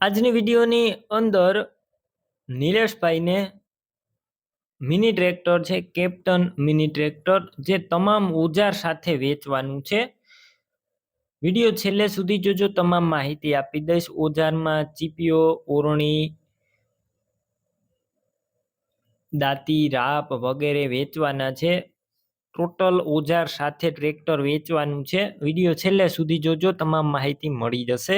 આજની વિડીયોની અંદર નિલેશભાઈને મિની ટ્રેક્ટર છે, કેપ્ટન મિની ટ્રેક્ટર, જે તમામ ઓજાર સાથે વેચવાનું છે. વિડીયો છેલ્લે સુધી જોજો, તમામ માહિતી આપી દઈશ. ઓજારમાં ચીપીઓ, ઓરણી, દાંતી, રાપ વગેરે વેચવાના છે. ટોટલ ઓજાર સાથે ટ્રેક્ટર વેચવાનું છે. વિડીયો છેલ્લે સુધી જોજો, તમામ માહિતી મળી જશે.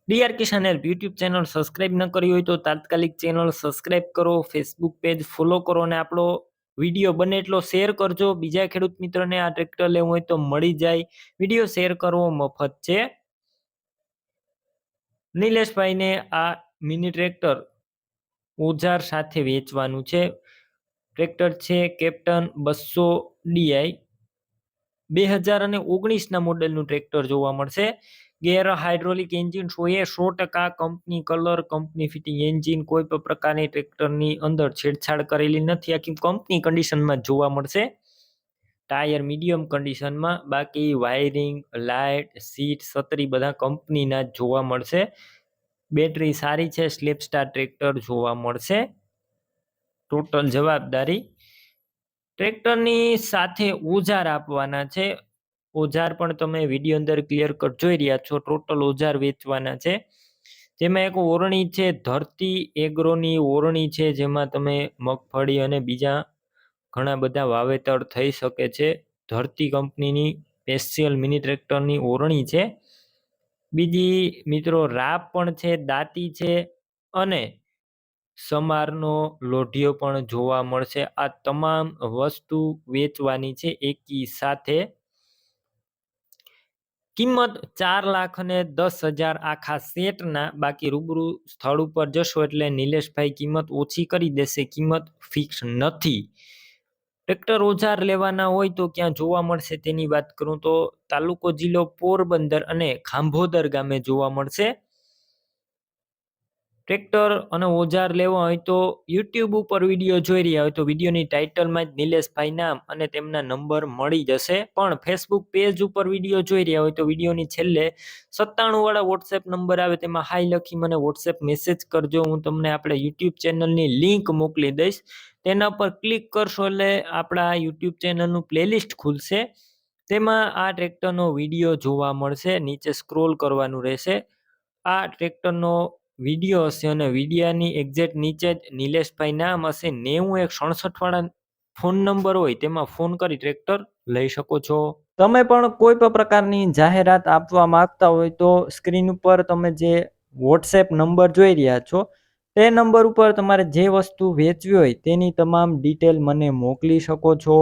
ડીઆર કિસાન હેલ્પ યુટ્યુબ ચેનલ સબસ્ક્રાઇબ ન કરી હોય તો તાત્કાલિક ચેનલ સબસ્ક્રાઇબ કરો, ફેસબુક પેજ ફોલો કરો અને આપણો વિડીયો બને એટલો શેર કરજો. બીજા ખેડૂત મિત્રોને આ ટ્રેક્ટર લેવું હોય તો મળી જાય. વિડીયો શેર કરવો મફત છે. નિલેશભાઈને આ મિની ટ્રેક્ટર ઓજાર સાથે વેચવાનું છે. ટ્રેક્ટર છે કેપ્ટન 200 DI 2019ના મોડેલનું ટ્રેક્ટર જોવા મળશે. ગેર hydraulic engine 100% company colour, company fitting engine, કોઈ પણ પ્રકારની ટ્રેક્ટરની અંદર છેડછાડ કરેલી નથી. આખી કંપની કન્ડિશનમાં જોવા મળશે. ટાયર મીડિયમ કન્ડિશનમાં, બાકી વાયરિંગ, લાઇટ, સીટ, છત્રી બધા કંપનીના જોવા મળશે. બેટરી સારી છે. સ્લેપ સ્ટાર ટ્રેક્ટર જોવા મળશે. ટોટલ જવાબદારી ટ્રેક્ટરની સાથે ઓજાર આપવાના છે. ઓજાર પણ તમે વિડીયો અંદર ક્લિયર કટ જોઈ રહ્યા છો. ટોટલ ઓજાર વેચવાના છે. જેમાં એક ઓરણી છે, ધરતી એગ્રોની ઓરણી છે, જેમાં તમે મગફળી અને બીજા ઘણા બધા વાવેતર થઈ શકે છે. ધરતી કંપનીની સ્પેશિયલ મિની ટ્રેક્ટરની ઓરણી છે. બીજી મિત્રો રાપ પણ છે, દાંતી છે અને સમારનો લોઢિયો પણ જોવા મળશે. આ તમામ વસ્તુ વેચવાની છે એકી સાથે. કિંમત 4,10,000 આખા સેટના. બાકી રૂબરૂ સ્થળ ઉપર જશો એટલે નિલેશભાઈ કિંમત ઓછી કરી દેશે. કિંમત ફિક્સ નથી. ટ્રેક્ટર ઓજાર લેવાના હોય તો ક્યાં જોવા મળશે તેની વાત કરું તો તાલુકો જિલ્લો પોરબંદર અને ખાંભોદર ગામે જોવા મળશે. ટ્રેક્ટર અને ઓજાર લેવા હોય તો યુટ્યુબ ઉપર વિડીયો જોઈ રહ્યા હોય તો વિડીયોની ટાઇટલમાં જ નિલેશભાઈ નામ અને તેમના નંબર મળી જશે. પણ ફેસબુક પેજ ઉપર વિડીયો જોઈ રહ્યા હોય તો વિડીયોની છેલ્લે 97 વાળા વોટ્સએપ નંબર આવે તેમાં હાઈ લખી મને વોટ્સએપ મેસેજ કરજો. હું તમને આપણે યુટ્યુબ ચેનલની લિંક મોકલી દઈશ. તેના પર ક્લિક કરશો એટલે આપણા યુટ્યુબ ચેનલનું પ્લેલિસ્ટ ખુલશે. તેમાં આ ટ્રેક્ટરનો વિડીયો જોવા મળશે. નીચે સ્ક્રોલ કરવાનું રહેશે. આ ટ્રેક્ટરનો વિડીયો હશે અને વિડીયાની એક્ઝેક્ટ નીચે જ નિલેશભાઈ નામ હશે. 9167 વાળા ફોન નંબર હોય તેમાં ફોન કરી ટ્રેક્ટર લઈ શકો છો. તમે પણ કોઈ પણ પ્રકારની જાહેરાત આપવા માંગતા હોય તો સ્ક્રીન ઉપર તમે જે વોટ્સએપ નંબર જોઈ રહ્યા છો તે નંબર ઉપર તમારે જે વસ્તુ વેચવી હોય તેની તમામ ડિટેલ મને મોકલી શકો છો.